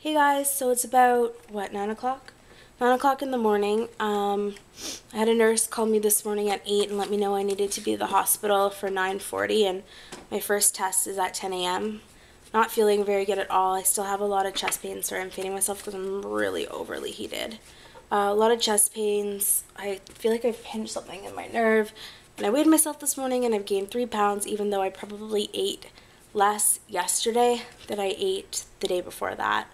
Hey guys, so it's about, what, 9 o'clock? 9 o'clock in the morning. I had a nurse call me this morning at 8 and let me know I needed to be at the hospital for 9:40, and my first test is at 10 a.m. Not feeling very good at all. I still have a lot of chest pains, so I'm feeding myself because I'm really overly heated. A lot of chest pains. I feel like I've pinched something in my nerve, and I weighed myself this morning and I've gained 3 pounds, even though I probably ate less yesterday than I ate the day before that.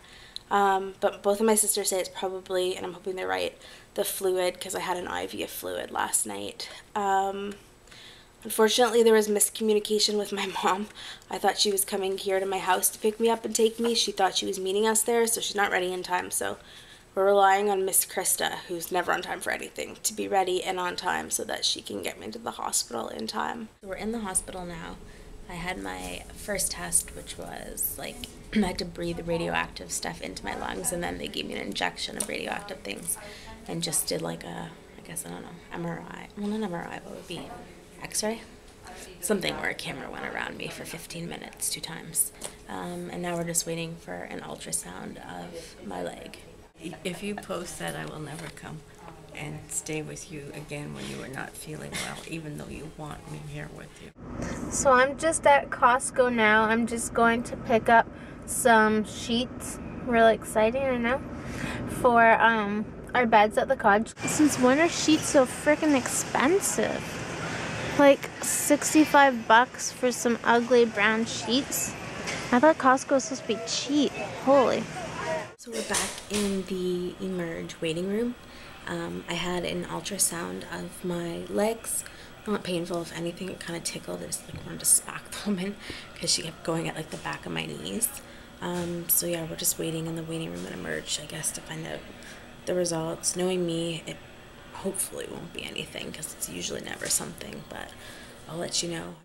But both of my sisters say it's probably, and I'm hoping they're right, the fluid, because I had an IV of fluid last night. Unfortunately, there was miscommunication with my mom. I thought she was coming here to my house to pick me up and take me. She thought she was meeting us there, so she's not ready in time. So we're relying on Miss Krista, who's never on time for anything, to be ready and on time so that she can get me to the hospital in time. We're in the hospital now. I had my first test, which was like I had to breathe radioactive stuff into my lungs, and then they gave me an injection of radioactive things and just did like a, I guess, I don't know, MRI. Well, not MRI, what would be X-ray? Something where a camera went around me for 15 minutes 2 times. And now we're just waiting for an ultrasound of my leg. If you post that, I will never come and stay with you again when you are not feeling well, even though you want me here with you. So I'm just at Costco now. I'm just going to pick up some sheets. Really exciting, I know. For our beds at the cottage. Since when are sheets so freaking expensive? Like 65 bucks for some ugly brown sheets? I thought Costco was supposed to be cheap. Holy. So we're back in the Emerge waiting room. I had an ultrasound of my legs. Not painful, if anything. It kind of tickled. I just like wanted to smack the woman because she kept going at like the back of my knees. So yeah, we're just waiting in the waiting room at Emerge, I guess, to find out the results. Knowing me, it hopefully won't be anything because it's usually never something, but I'll let you know.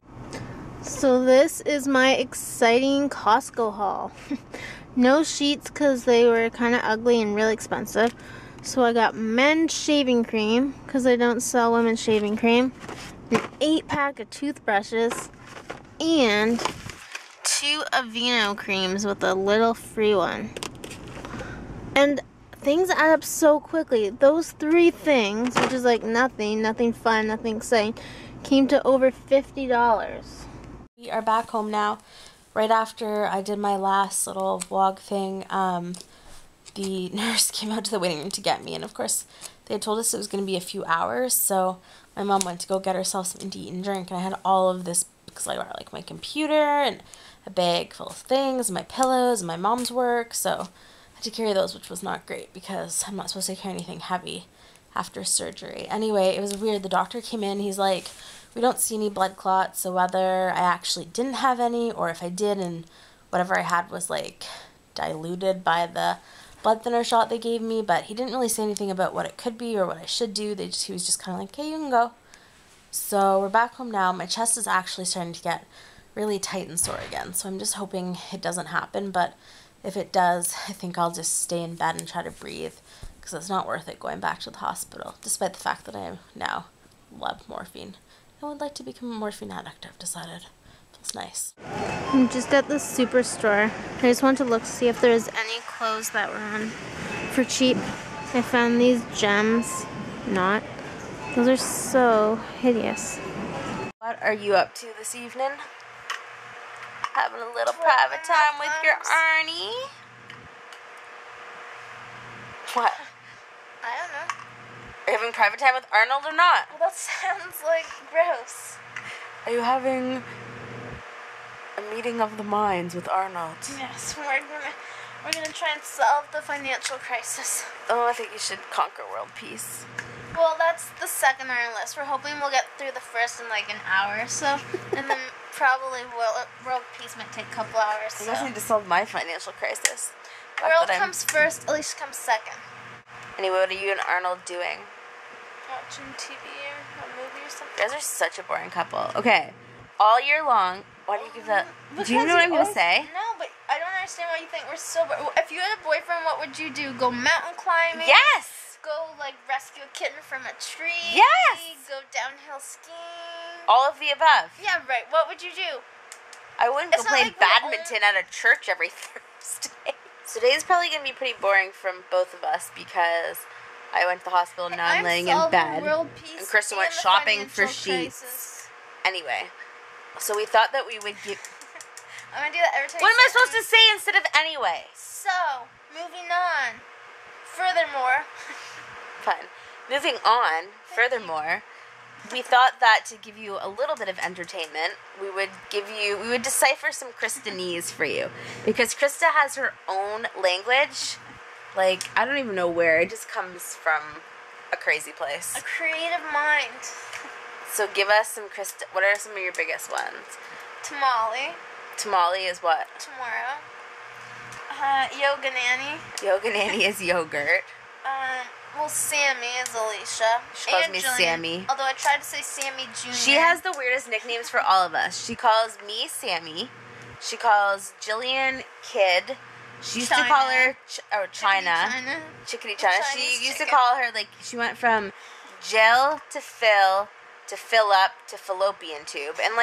So this is my exciting Costco haul. No sheets because they were kind of ugly and really expensive. So I got men's shaving cream because they don't sell women's shaving cream, an 8-pack of toothbrushes, and 2 Aveeno creams with a little free one. And things add up so quickly. Those 3 things, which is like nothing fun, nothing exciting, came to over $50. We are back home now. Right after I did my last little vlog thing, the nurse came out to the waiting room to get me, and of course they had told us it was going to be a few hours, so my mom went to go get herself something to eat and drink, and I had all of this, because I brought like my computer and a bag full of things, and my pillows, and my mom's work, so I had to carry those, which was not great, because I'm not supposed to carry anything heavy after surgery. Anyway, it was weird. The doctor came in, he's like, we don't see any blood clots, so whether I actually didn't have any, or if I did and whatever I had was like diluted by the blood thinner shot they gave me, but he didn't really say anything about what it could be or what I should do. He was just kind of like, okay, you can go. So we're back home now. My chest is actually starting to get really tight and sore again, so I'm just hoping it doesn't happen, but if it does, I think I'll just stay in bed and try to breathe, because it's not worth it going back to the hospital, despite the fact that I now love morphine. I would like to become a morphine addict, I've decided. Feels nice. I'm just at the superstore. I just want to look to see if there's any clothes that were on for cheap. I found these gems. Not. Those are so hideous. What are you up to this evening? Having a little private time with your Arnie? What? I don't know. Are you having private time with Arnold or not? Well, that sounds like gross. Are you having a meeting of the minds with Arnold? Yes, we're gonna try and solve the financial crisis. Oh, I think you should conquer world peace. Well, that's the second on our list. We're hoping we'll get through the first in like an hour or so, and then probably world peace might take a couple hours. You guys need to solve my financial crisis. World comes first, Alicia comes second. Anyway, what are you and Arnold doing? Watching TV or a movie or something. You guys are such a boring couple. Okay, all year long, why do you give that? Do you know what I'm going to say? No, but I don't understand why you think we're so boring. If you had a boyfriend, what would you do? Go mountain climbing? Yes! Go, like, rescue a kitten from a tree? Yes! Go downhill skiing? All of the above. Yeah, right. What would you do? I wouldn't go play badminton at a church every Thursday. today's probably going to be pretty boring from both of us because I went to the hospital and now I'm laying in bed. And Krista went shopping for sheets. Anyway, so we thought that we would give... I'm going to do that every time. What am I supposed to say instead of anyway? So, moving on. Furthermore. Fine. Moving on, furthermore, we thought that to give you a little bit of entertainment, we would decipher some Krista-nese for you. Because Krista has her own language. Like, I don't even know where. It just comes from a crazy place. A creative mind. So give us some Krista... What are some of your biggest ones? Tamale. Tamale is what? Tomorrow. Yoga nanny. Yoga nanny is yogurt. Well, Sammy is Alicia. She calls me Jillian, Sammy. Although I tried to say Sammy Jr. She has the weirdest nicknames for all of us. She calls me Sammy. She calls Jillian Kid. She used to call her China. Chickadee China. She used to call her, like, she went from Jill to fill up to fallopian tube. And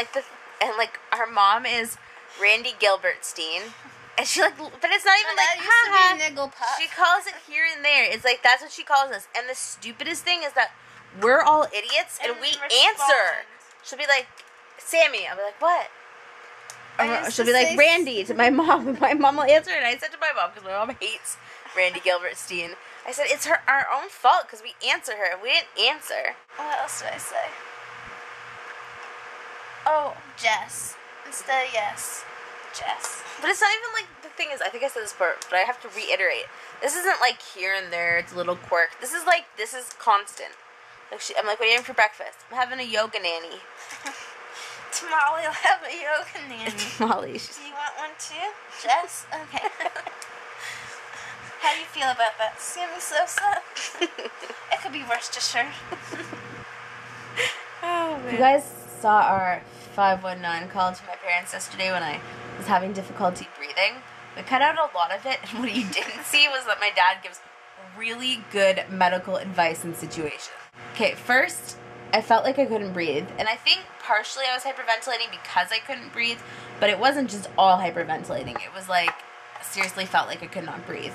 her mom is Randy Gilbertstein. And she but it's not even like, haha. Used to be niggle puff. She calls it here and there. It's like, that's what she calls us. And the stupidest thing is that we're all idiots and we answer. She'll be like, Sammy. I'll be like, what? Or she'll be like, Randy to my mom. My mom will answer. And I said to my mom, because my mom hates Randy Gilbertstein, I said, it's our own fault because we answer her. And we didn't answer. What else did I say? Oh, Jess. Instead of yes. Jess. But it's not even like, the thing is, I think I said this part, but I have to reiterate. This isn't like here and there, it's a little quirk. This is constant. Like I'm like, what are you having for breakfast? I'm having a yoga nanny. Tamale will have a yoga nanny. Tamale. Do you want one too? Jess? Okay. How do you feel about that? Sammy Sosa? It could be Worcestershire. Oh, man. You guys saw our 519 call to my parents yesterday when I was having difficulty breathing. We cut out a lot of it, and what you didn't see was that my dad gives really good medical advice in situations. Okay, first, I felt like I couldn't breathe, and I think partially I was hyperventilating because I couldn't breathe, but it wasn't just all hyperventilating. It was like, seriously felt like I could not breathe.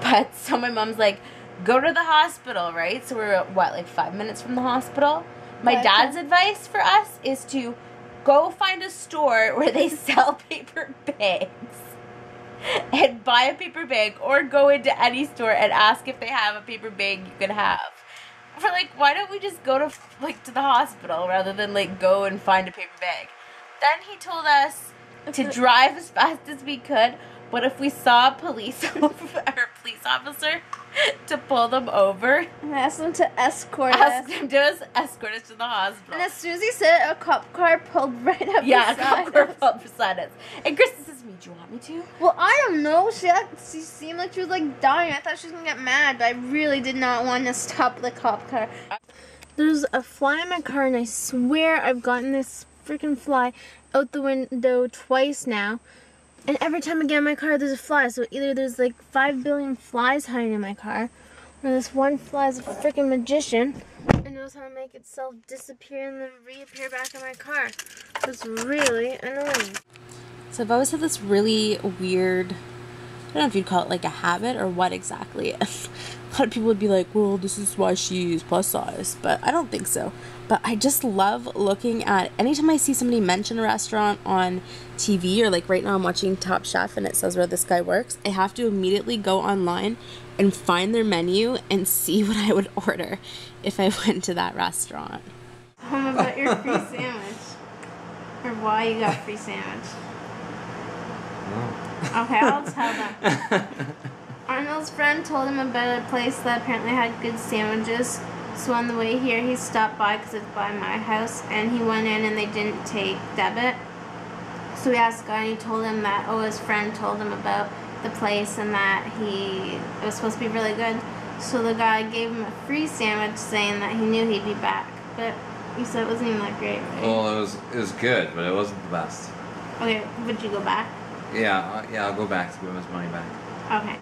But so my mom's like, go to the hospital, right? So we're, like 5 minutes from the hospital? My dad's advice for us is to go find a store where they sell paper bags and buy a paper bag, or go into any store and ask if they have a paper bag you can have. We're like, why don't we just go to the hospital rather than go and find a paper bag? Then he told us to drive as fast as we could, but if we saw a police officer, to pull them over. And ask them to escort us. Ask them to escort us to the hospital. And as soon as he said, a cop car pulled right up beside us. Yeah, a cop car pulled beside us. And Krista says to me, do you want me to? Well, I don't know. She seemed like she was dying. I thought she was going to get mad, but I really did not want to stop the cop car. There's a fly in my car, and I swear I've gotten this freaking fly out the window twice now. And every time I get in my car, there's a fly. So either there's 5 billion flies hiding in my car, or this one fly is a freaking magician and knows how to make itself disappear and then reappear back in my car. It's really annoying. So I've always had this really weird, I don't know if you'd call it a habit or what exactly. A lot of people would be like, well, this is why she's plus size, but I don't think so. But I just love looking at, anytime I see somebody mention a restaurant on TV, or right now I'm watching Top Chef and it says where this guy works, I have to immediately go online and find their menu and see what I would order if I went to that restaurant. Tell them about your free sandwich. Or why you got free sandwich. Okay, I'll tell them. Arnold's friend told him about a place that apparently had good sandwiches. So on the way here, he stopped by because it's by my house, and he went in and they didn't take debit. So he asked the guy, and he told him that, his friend told him about the place and that it was supposed to be really good. So the guy gave him a free sandwich, saying that he knew he'd be back. But you said it wasn't even that great, right? Well, it was good, but it wasn't the best. Okay, would you go back? Yeah, I'll go back to give him his money back. Okay.